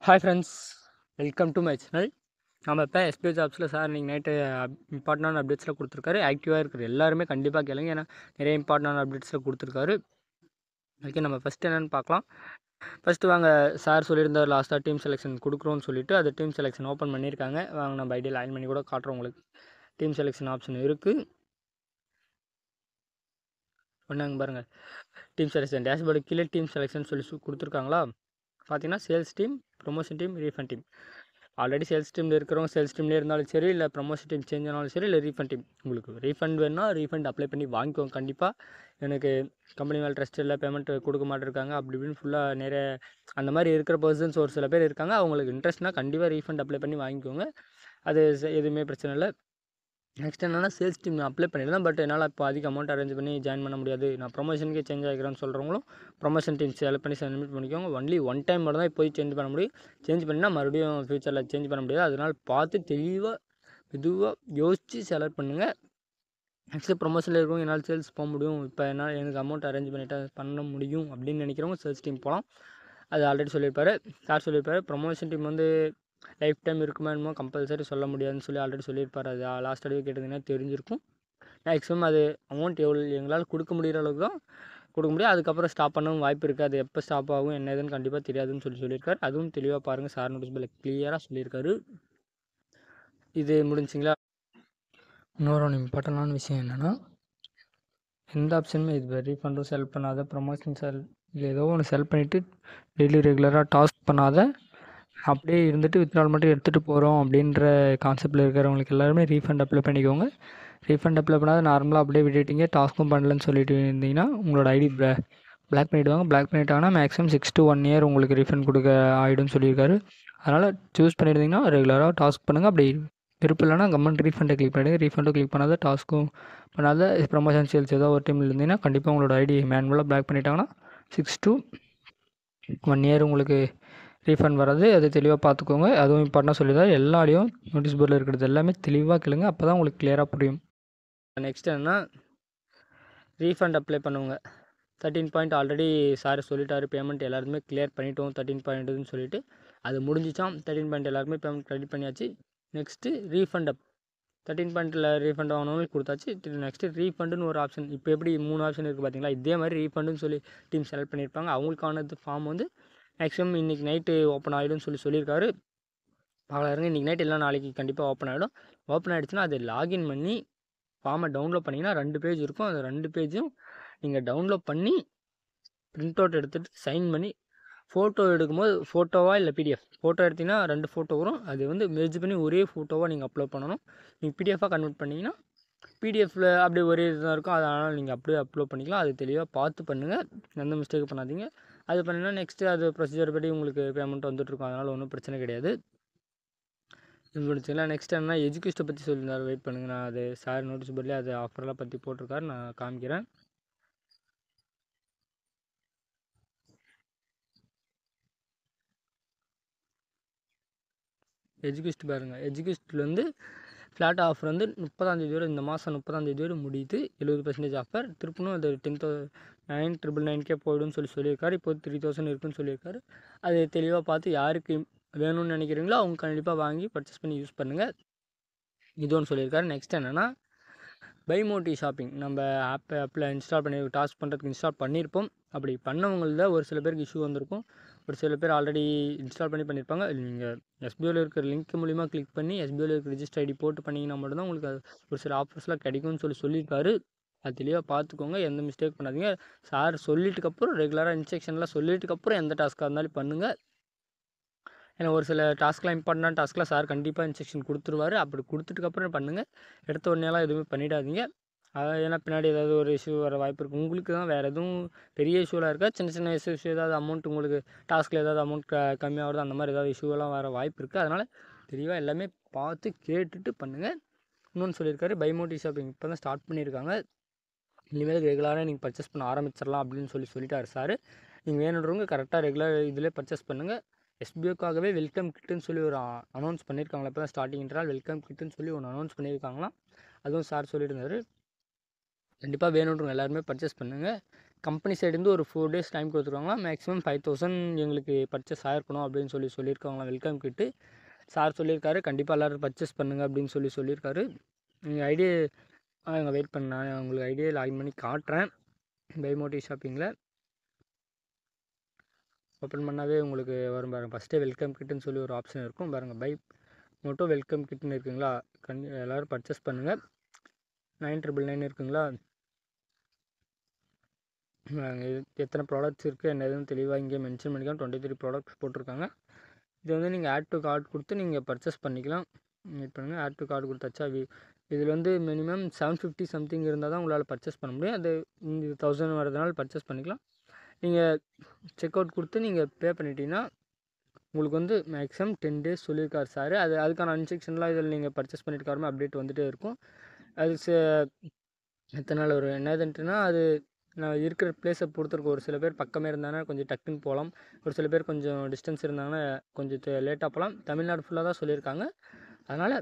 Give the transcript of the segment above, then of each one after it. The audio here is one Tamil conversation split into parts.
Hi friends, welcome to my channel. நம்ம இப்போ எஸ்பிஐ ஜாப்ஸில் சார் நீங்கள் நைட்டு இம்பார்ட்டண்டான அப்டேட்ஸில் கொடுத்துருக்காரு. ஆக்டிவாக இருக்கிற எல்லாருமே கண்டிப்பாக கேளுங்க, ஏன்னா நிறைய இம்பார்ட்டண்டான அப்டேட்ஸில் கொடுத்துருக்காரு. ஓகே, நம்ம ஃபஸ்ட்டு என்னென்னு பார்க்கலாம். ஃபஸ்ட்டு வாங்க, சார் சொல்லியிருந்தார் லாஸ்ட்டாக டீம் செலெக்ஷன் கொடுக்குறோன்னு சொல்லிட்டு அது டீம் செலெக்ஷன் ஓப்பன் பண்ணியிருக்காங்க. வாங்க நம்ம ஐடியில் லைன் பண்ணி கூட காட்டுறோம். உங்களுக்கு டீம் செலெக்ஷன் ஆப்ஷன் இருக்குது. ஒன்றாங்க பாருங்கள், டீம் செலெக்ஷன் டேஷ்போர்டு கீழே டீம் செலெக்ஷன் சொல்லி கொடுத்துருக்காங்களா. பார்த்தீங்கன்னா sales team, promotion team, refund team. Already sales டீமில் இருக்கிறவங்க சேல்ஸ் டீம்லேயே இருந்தாலும் சரி, இல்லை ப்ரொமோஷன் டீம் சேஞ்ச் ஆனாலும் சரி, இல்லை ரீஃபண்ட் டீம். உங்களுக்கு ரீஃபண்ட் வேணுன்னா ரீஃபண்ட் அப்ளை பண்ணி வாங்கிக்கோங்க. கண்டிப்பாக எனக்கு கம்பெனி மேலே ட்ரஸ்ட் இல்லை, பேமெண்ட் கொடுக்க மாட்டிருக்காங்க அப்படி இப்படின்னு ஃபுல்லாக நிறைய அந்த மாதிரி இருக்கிற பர்சன்ஸ் ஒரு சில பேர் இருக்காங்க. அவங்களுக்கு இன்ட்ரெஸ்ட்னால் கண்டிப்பாக ரீஃபண்ட் அப்ளை பண்ணி வாங்கிக்கோங்க. அது எதுவுமே பிரச்சனை இல்லை. நெக்ஸ்ட் என்னென்னா, சேல்ஸ் டீம் நான் அப்ளை பண்ணியிருந்தேன், பட் என்னால் இப்போ அதிக அமௌண்ட் அரேஞ்ச் பண்ணி ஜாயின் பண்ண முடியாது, நான் ப்ரொமோஷனுக்கே சேஞ்ச் ஆகிக்கிறேன்னு சொல்கிறவங்களும் ப்ரொமோஷன் டீம் செலக்ட் பண்ணி சப்மிட் பண்ணிக்கோங்க. ஒன்லி ஒன் டைம் மட்டும் தான் இப்போது சேஞ்ச் பண்ண முடியும். சேஞ்ச் பண்ணினா மறுபடியும் ஃப்யூச்சரில் சேஞ்ச் பண்ண முடியாது. அதனால் பார்த்து தெளிவாக மெதுவாக யோசித்து செலக்ட் பண்ணுங்கள். நெக்ஸ்ட்டு ப்ரொமோஷனில் இருக்கவங்க என்னால் சேல்ஸ் போக முடியும், இப்போ என்னால் எனக்கு அமௌண்ட் அரேஞ்ச் பண்ணிவிட்டு பண்ண முடியும் அப்படின்னு நினைக்கிறவங்க சேல்ஸ் டீம் போகலாம். அது ஆல்ரெடி சொல்லியிருப்பாரு, சார் சொல்லியிருப்பாரு. ப்ரொமோஷன் டீம் வந்து லைஃப் டைம் இருக்குமா என்னமோ கம்பல்சரி சொல்ல முடியாதுன்னு சொல்லி ஆல்ரெடி சொல்லியிருப்பார். அது லாஸ்ட் அடிவே கேட்டிங்கன்னா தெரிஞ்சிருக்கும். மேக்ஸிமம் அது அமௌண்ட் எவ்வளோ எங்களால் கொடுக்க முடிகிற அளவுக்கு தான் கொடுக்க முடியும். அதுக்கப்புறம் ஸ்டாப் பண்ணவும் வாய்ப்பு இருக்குது. அது எப்போ ஸ்டாப் ஆகும் என்ன ஏதுன்னு கண்டிப்பாக தெரியாதுன்னு சொல்லியிருக்காரு. அதுவும் தெளிவாக பாருங்கள், சார் நோட்டீஸ் போர்டில் கிளியராக சொல்லியிருக்காரு. இது முடிஞ்சிங்களா. இன்னொரு ஒன்று இம்பார்ட்டண்டான விஷயம் என்னென்னா, எந்த ஆப்ஷனுமே இது ரீஃபண்டும் செலக்ட் பண்ணாத, ப்ரொமோஷன் இல்லை ஏதோ ஒன்று செலக்ட் பண்ணிவிட்டு டெய்லி ரெகுலராக டாஸ்க் பண்ணாத, அப்படியே இருந்துட்டு வித்ட்ரால் மட்டும் எடுத்துகிட்டு போகிறோம் அப்படின்ற கான்செப்டில் இருக்கிறவங்களுக்கு எல்லாருமே ரீஃபண்ட் அப்ளை பண்ணிக்கோங்க. ரீஃபண்ட் அப்ளை பண்ணாத நார்மலாக அப்படியே விட்டுட்டீங்க, டாஸ்க்கும் பண்ணலன்னு சொல்லிட்டு இருந்தீங்கன்னா உங்களோட ஐடி பிளாக் பண்ணிவிடுவாங்க. பிளாக் பண்ணிட்டாங்கன்னா மேக்ஸிமம் 6 to 1 year உங்களுக்கு ரீஃபண்ட் கொடுக்க ஆகிடும்னு சொல்லியிருக்காரு. அதனால் சூஸ் பண்ணியிருந்தீங்கன்னா ரெகுலராக டாஸ்க் பண்ணுங்கள். அப்படி விருப்பம் இல்லைனா கவர்மெண்ட் ரீஃபண்டை கிளிக் பண்ணிவிடுங்க. ரீஃபண்டும் கிளிக் பண்ணாத, டாஸ்க்கும் பண்ணாத, ப்ரொமோஷன் சேல்ஸ் ஏதோ ஒரு டீமில் இருந்தீங்கன்னா கண்டிப்பாக உங்களோட ஐடி மேனுவலாக பிளாக் பண்ணிட்டாங்கன்னா 6 to 1 year உங்களுக்கு ரீஃபண்ட் வராது. அது தெளிவாக பார்த்துக்கோங்க. அதுவும் இம்பார்ட்டண்டாக சொல்லிதான். எல்லாரையும் நோட்டீஸ் போர்டில் இருக்கிறது எல்லாமே தெளிவாக கேளுங்க, அப்போ தான் உங்களுக்கு கிளியராக புரியும். நெக்ஸ்ட் என்னென்னா, ரீஃபண்ட் அப்ளை பண்ணுவாங்க. 13 பாயிண்ட் ஆல்ரெடி சார் சொல்லிட்டாரு, பேமெண்ட் எல்லாருமே கிளியர் பண்ணிட்டோம் 13 பாயிண்ட்டுன்னு சொல்லிட்டு. அது முடிஞ்சிச்சான். 13 பாயிண்ட் எல்லாருமே பேமெண்ட் கிரெடிட் பண்ணியாச்சு. நெக்ஸ்ட்டு ரீஃபண்ட் 13 பாயிண்ட்டில் ரீஃபண்ட் ஆனவங்களுக்கு கொடுத்தாச்சு. நெக்ஸ்ட்டு ரீஃபண்டுன்னு ஒரு ஆப்ஷன். இப்போ எப்படி 3 ஆப்ஷன் இருக்குது பார்த்தீங்களா, இதே மாதிரி ரீஃபண்டுன்னு சொல்லி டீம் செலக்ட் பண்ணியிருப்பாங்க. அவங்களுக்கானது ஃபார்ம் வந்து மேக்ஸிமம் இன்றைக்கி நைட்டு ஓப்பன் ஆகிடும்னு சொல்லியிருக்காரு. பார்க்கலாருங்க, இன்றைக்கி நைட் இல்லை நாளைக்கு கண்டிப்பாக ஓப்பன் ஆகிடும். ஓப்பன் ஆகிடுச்சுன்னா அதை லாகின் பண்ணி ஃபார்மை டவுன்லோட் பண்ணிங்கன்னா 2 பேஜ் இருக்கும். அந்த 2 பேஜும் நீங்கள் டவுன்லோட் பண்ணி பிரிண்ட் அவுட் எடுத்துகிட்டு சைன் பண்ணி ஃபோட்டோ எடுக்கும்போது, ஃபோட்டோவா இல்லை பிடிஎஃப், ஃபோட்டோ எடுத்திங்கன்னா 2 ஃபோட்டோ வரும். அது வந்து மெர்ஜ் பண்ணி ஒரே ஃபோட்டோவாக நீங்கள் அப்லோட் பண்ணணும். நீங்கள் பிடிஎஃபாக கன்வெர்ட் பண்ணிங்கன்னா பிடிஎஃப்பில் அப்படியே ஒரே இதுதான் இருக்கும். அதனால் நீங்கள் அப்படியே அப்லோட் பண்ணிக்கலாம். அது தெளிவாக பார்த்து பண்ணுங்கள், எந்த மிஸ்டேக் பண்ணாதீங்க. அது பண்ணிங்கன்னா நெக்ஸ்ட்டு அது ப்ரொசீஜர் படி உங்களுக்கு பேமெண்ட் வந்துட்டுருக்கும். அதனால் ஒன்றும் பிரச்சனை கிடையாது. இது முடிச்சுங்களா. நெக்ஸ்ட் என்னன்னா, எஜுகேஷனை பற்றி சொல்லியிருந்தார். வெயிட் பண்ணுங்கள், நான் அது சார் நோட்டீஸ் போர்ட்லேயே அது ஆஃபரெலாம் பற்றி போட்டிருக்காரு, நான் காமிக்கிறேன். எஜுகேஸ்ட் பாருங்கள், எஜுகேஸ்டில் வந்து ஃப்ளாட் ஆஃபர் வந்து 30ஆம் தேதி வரை, இந்த மாதம் 30ஆம் தேதி வரை முடியுது. 70% ஆஃபர். திருப்பணும் அது 10,999 போய்டும்னு சொல்லியிருக்காரு. இப்போ 3,000 இருக்குன்னு சொல்லியிருக்காரு. அது தெளிவாக பார்த்து யாருக்கு வேணும்னு நினைக்கிறீங்களோ அவங்க கண்டிப்பாக வாங்கி பர்ச்சேஸ் பண்ணி யூஸ் பண்ணுங்கள். இது ஒன்று சொல்லியிருக்காரு. நெக்ஸ்ட் என்னென்னா, பைமோட்டி ஷாப்பிங் நம்ம ஆப்பில் இன்ஸ்டால் பண்ணி டாஸ்க் பண்ணுறதுக்கு இன்ஸ்டால் பண்ணியிருப்போம். அப்படி பண்ணவங்களில் ஒரு சில பேருக்கு இஷ்யூ வந்திருக்கும். ஒரு சில பேர் ஆல்ரெடி இன்ஸ்டால் பண்ணியிருப்பாங்க. நீங்கள் எஸ்பிஓவில் இருக்கிற லிங்க் மூலிமா கிளிக் பண்ணி எஸ்பிஓவில் இருக்கிற ரிஜிஸ்டர் ஐடி போட்டு பண்ணிங்கன்னா மட்டும்தான் உங்களுக்கு ஒரு சில ஆஃபர்ஸ்லாம் கிடைக்கும்னு சொல்லியிருக்காரு. அது தெளிவாக பார்த்துக்கோங்க, எந்த மிஸ்டேக் பண்ணாதீங்க. சார் சொல்லிட்டுக்கப்புறம் ரெகுலராக இன்ஸ்ட்ரக்ஷன்லாம் சொல்லிட்டுக்கப்புறம் எந்த டாஸ்க்காக இருந்தாலும் பண்ணுங்கள். ஏன்னா ஒரு சில டாஸ்க்லாம் இம்பார்ட்டண்டான டாஸ்க்லாம் சார் கண்டிப்பாக இன்ஸ்ட்ரக்ஷன் கொடுத்துருவாரு. அப்படி கொடுத்துட்டுக்கப்புறம் பண்ணுங்கள். எடுத்த உடனேலாம் எதுவுமே பண்ணிடாதீங்க. ஏன்னா பின்னாடி ஏதாவது ஒரு இஷ்யூ வர வாய்ப்பு இருக்குது. உங்களுக்கு தான் வேறு எதுவும் பெரிய இஷ்யூலாம் இருக்கா, சின்ன சின்ன இஷ்யூ ஏதாவது அமௌண்ட் உங்களுக்கு டாஸ்கில் ஏதாவது அமௌண்ட் கம்மியாகிறது அந்த மாதிரி ஏதாவது இஷ்யூலாம் வர வாய்ப்பு இருக்குது. அதனால் தெளிவாக எல்லாமே பார்த்து கேட்டுட்டு பண்ணுங்கள். இன்னொன்று சொல்லியிருக்காரு, பைமோட்டி ஷாப்பிங் இப்போ தான் ஸ்டார்ட் பண்ணியிருக்காங்க. இனிமேல் ரெகுலராக நீங்கள் பர்ச்சேஸ் பண்ண ஆரம்பிச்சிடலாம் அப்படின்னு சொல்லிட்டார் சார். நீங்கள் வேணுன்றவங்க கரெக்டாக ரெகுலர் இதிலே பர்ச்சேஸ் பண்ணுங்கள். எஸ்பிஓக்காகவே வெல்கம் கிட்டுன்னு சொல்லி ஒரு அனௌன்ஸ் பண்ணியிருக்காங்களா. இப்போ தான் ஸ்டார்டிங்கிறால் வெல்கம் கிட்டுன்னு சொல்லி ஒன்று அனௌன்ஸ் பண்ணியிருக்காங்களாம். அதுவும் சார் சொல்லியிருந்தார். கண்டிப்பாக வேணுன்றவங்க எல்லாருமே பர்ச்சேஸ் பண்ணுங்கள். கம்பெனி சைடுலேருந்து ஒரு 4 டேஸ் டைம் கொடுத்துருவாங்களா. மேக்ஸிமம் 5000 எங்களுக்கு பர்ச்சேஸ் ஆகிருக்கணும் அப்படின்னு சொல்லியிருக்காங்களா வெல்கம் கிட்டு. சார் சொல்லியிருக்காரு கண்டிப்பாக எல்லோரும் பர்ச்சேஸ் பண்ணுங்கள் அப்படின்னு சொல்லியிருக்காரு. நீங்கள் ஐடியா வெயிட் பண்ண நான் உங்களுக்கு ஐடியா லாகின் பண்ணி காட்டுறேன். பைமோட்டி ஷாப்பிங்கில் ஓப்பன் பண்ணாவே உங்களுக்கு வரும் பாருங்கள். ஃபஸ்ட்டே வெல்கம் கிட்டுன்னு சொல்லி ஒரு ஆப்ஷன் இருக்கும் பாருங்கள். பை மோட்டோ வெல்கம் கிட்டுன்னு இருக்குங்களா, எல்லோரும் பர்ச்சேஸ் பண்ணுங்கள். 999 இருக்குங்களா. எத்தனை ப்ராடக்ட்ஸ் இருக்குது என்ன எதுவும் தெளிவாக இங்கே மென்ஷன் பண்ணிக்கலாம். 23 ப்ராடக்ட்ஸ் போட்டிருக்காங்க. இது வந்து நீங்கள் ஆட் டு கார்டு கொடுத்து நீங்கள் பர்ச்சேஸ் பண்ணிக்கலாம். வெயிட் பண்ணுங்கள். ஆட் டு கார்டு கொடுத்தாச்சா. இதில் வந்து மினிமம் 750 சம்திங் இருந்தால் தான் உங்களால் பர்ச்சேஸ் பண்ண முடியும். அது 1000 வரதுனால பர்ச்சேஸ் பண்ணிக்கலாம். நீங்கள் செக் அவுட் கொடுத்து நீங்கள் பே பண்ணிட்டீங்கன்னா உங்களுக்கு வந்து மேக்ஸிமம் 10 டேஸ் சொல்லியிருக்காரு சார். அதுக்கான இன்ஸ்ட்ரக்ஷன்லாம் இதில் நீங்கள் பர்ச்சேஸ் பண்ணிட்டு அப்டேட் வந்துகிட்டே இருக்கும். அது எத்தனை நாள் வரும் என்னதுன்ட்டுனா அது நான் இருக்கிற பிளேஸை பொறுத்திருக்கும். ஒரு சில பேர் பக்கமே இருந்தாங்கன்னா கொஞ்சம் டக்குன்னு போகலாம். ஒரு சில பேர் கொஞ்சம் டிஸ்டன்ஸ் இருந்தாங்கன்னா கொஞ்சம் லேட்டாக போகலாம். தமிழ்நாடு ஃபுல்லாக தான் சொல்லியிருக்காங்க. அதனால்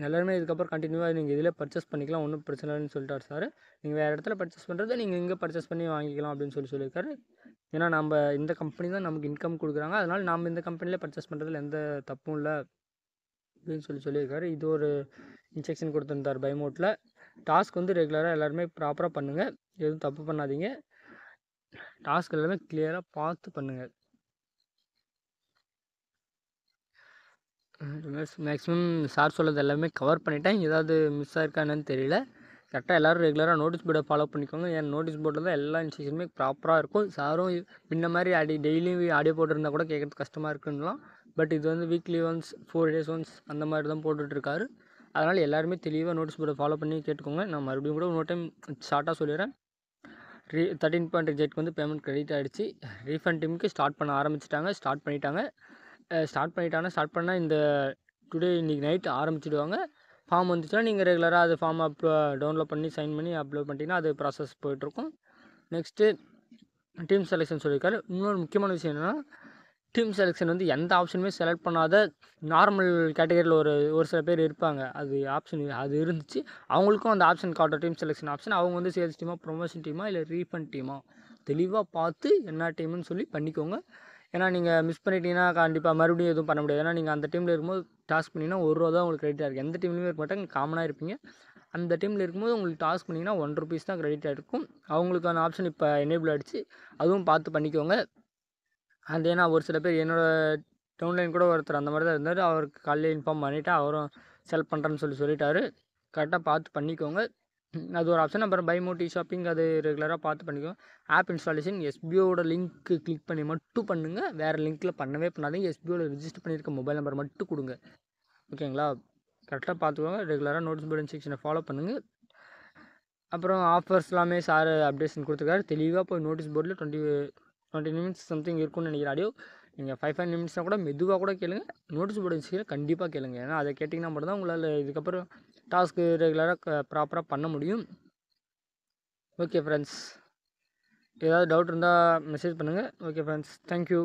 எல்லாருமே இதுக்கப்புறம் கண்டினியூவாக நீங்கள் இதில் பர்ச்சேஸ் பண்ணிக்கலாம், ஒன்றும் பிரச்சனை இல்லைன்னு சொல்லிட்டார் சார். நீங்கள் வேறு இடத்துல பர்ச்சேஸ் பண்ணுறதை நீங்கள் இங்கே பர்ச்சேஸ் பண்ணி வாங்கிக்கலாம் அப்படின்னு சொல்லியிருக்காரு. ஏன்னா நம்ம இந்த கம்பெனி தான் நமக்கு இன்கம் கொடுக்குறாங்க. அதனால் நம்ம இந்த கம்பெனியில் பர்ச்சேஸ் பண்ணுறதுல எந்த தப்பும் இல்லை அப்படின்னு சொல்லியிருக்காரு. இது ஒரு இன்ஸ்ட்ரக்ஷன் கொடுத்துருந்தார் பைமோட்டில். டாஸ்க் வந்து ரெகுலராக எல்லாருமே ப்ராப்பராக பண்ணுங்கள், எதுவும் தப்பு பண்ணாதீங்க. டாஸ்க் எல்லாமே கிளியராக பார்த்து பண்ணுங்கள். மேக்ஸிமம் சார் சொல்லது எல்லாமே கவர் பண்ணிட்டேன். ஏதாவது மிஸ் ஆயிருக்கானு தெரியல. கரெக்டாக எல்லோரும் ரெகுலராக நோட்டீஸ் போர்டை ஃபாலோ பண்ணிக்கோங்க. என் நோட்டீஸ் போர்டில் தான் எல்லா இன்ஸ்ட்ரக்ஷனுமே ப்ராப்பராக இருக்கும். சாரும் முன்ன மாதிரி டெய்லியும் ஆடியோ போட்டிருந்தால் கூட கேட்குறது கஷ்டமாக இருக்குன்னலாம். பட் இது வந்து வீக்லி ஒன்ஸ் 4 days ஒன்ஸ் அந்த மாதிரி தான் போட்டுட்ருக்காரு. அதனால் எல்லாருமே தெளிவாக நோட்டீஸ் போர்டை ஃபாலோ பண்ணி கேட்டுக்கோங்க. நான் மறுபடியும் கூட இன்னொரு டைம் ஷார்ட்டாக சொல்லிடுறேன். 13.8 வந்து பேமெண்ட் கிரெடிட் ஆகிடுச்சு. ரீஃபண்ட் டீமுக்கு ஸ்டார்ட் பண்ண ஆரம்பிச்சிட்டாங்க. ஸ்டார்ட் பண்ணால் இந்த இன்றைக்கி நைட்டு ஆரம்பிச்சிடுவாங்க. ஃபார்ம் வந்துச்சுன்னா நீங்கள் ரெகுலராக அது ஃபார்ம் டவுன்லோட் பண்ணி சைன் பண்ணி அப்லோட் பண்ணிட்டீங்கன்னா அது ப்ராசஸ் போய்ட்ருக்கும். நெக்ஸ்ட்டு டீம் செலெக்ஷன் சொல்லியிருக்காரு. இன்னொரு முக்கியமான விஷயம் என்னென்னா, டீம் செலெக்ஷன் வந்து எந்த ஆப்ஷனுமே செலக்ட் பண்ணாத நார்மல் கேட்டகரியில் ஒரு சில பேர் இருப்பாங்க. அது இருந்துச்சு. அவங்களுக்கும் அந்த ஆப்ஷன் காட்டும், டீம் செலெக்ஷன் ஆப்ஷன். அவங்க வந்து சேல்ஸ் டீமா, ப்ரொமோஷன் டீமா, இல்லை ரீஃபண்ட் டீமா தெளிவாக பார்த்து என்ன டீம்னு சொல்லி பண்ணிக்கோங்க. ஏன்னா நீங்கள் மிஸ் பண்ணிட்டீங்கன்னா கண்டிப்பாக மறுபடியும் எதுவும் பண்ண முடியாது. ஏன்னா நீங்கள் அந்த டீமில் இருக்கும்போது டாஸ்க் பண்ணிங்கன்னா ₹1 தான் உங்களுக்கு கிரெடிட் ஆகிருக்கு. எந்த டீம்லையுமே இருக்க மாட்டாங்க, காமனாக இருப்பீங்க. அந்த டீமில் இருக்கும்போது உங்களுக்கு டாஸ்க் பண்ணிங்கன்னா ₹1 தான் கிரெடிட் ஆகிருக்கும். அவங்களுக்கான ஆப்ஷன் இப்போ எனேபிள் ஆகிடுச்சு. அதுவும் பார்த்து பண்ணிக்கோங்க. ஏன்னா ஒரு சில பேர் என்னோடய டவுன்லைன் கூட ஒருத்தர் அந்த மாதிரி தான் இருந்தார். அவருக்கு காலையில் இன்ஃபார்ம் பண்ணிவிட்டு அவரும் செலக்ட் பண்ணுறேன்னு சொல்லிட்டாரு. கரெக்டாக பார்த்து பண்ணிக்கோங்க. அது ஒரு ஆப்ஷன். அப்புறம் பைமோட்டி ஷாப்பிங் அது ரெகுலராக பார்த்து பண்ணிக்கோங்க. ஆப் இன்ஸ்டாலேஷன் எஸ்பிஓட லிங்க்கு கிளிக் பண்ணி மட்டும் பண்ணுங்கள். வேறு லிங்க்கில் பண்ணவே பண்ணாதீங்க. எஸ்பிஓவில் ரிஜிஸ்டர் பண்ணியிருக்க மொபைல் நம்பர் மட்டும் கொடுங்க. ஓகேங்களா? கரெக்டாக பார்த்துக்கோங்க. ரெகுலராக நோட்டீஸ் போர்டு இன்ஸ்ட்ரக்ஷனை ஃபாலோ பண்ணுங்கள். அப்புறம் ஆஃபர்ஸ் எல்லாமே சார் அப்டேஷன் கொடுத்துருக்காரு. தெளிவாக போய் நோட்டீஸ் போர்டில் 20 நிமிட்ஸ் சம்திங் இருக்குன்னு நினைக்கிற ஆடியோ. நீங்கள் 5 நிமிட்ஸ்னால் கூட மெதுவாக கூட கேளுங்க. நோட்டீஸ் போர்டு இன்ஸ்ட்ரக்ஷனை கண்டிப்பாக கேளுங்க. ஏன்னா அதை கேட்டிங்கன்னா மட்டும் தான் உங்களால் இதுக்கப்புறம் டாஸ்க்கு ரெகுலராக ப்ராப்பராக பண்ண முடியும். ஓகே ஃப்ரெண்ட்ஸ், ஏதாவது டவுட் இருந்தால் மெசேஜ் பண்ணுங்கள். Okay friends, thank you.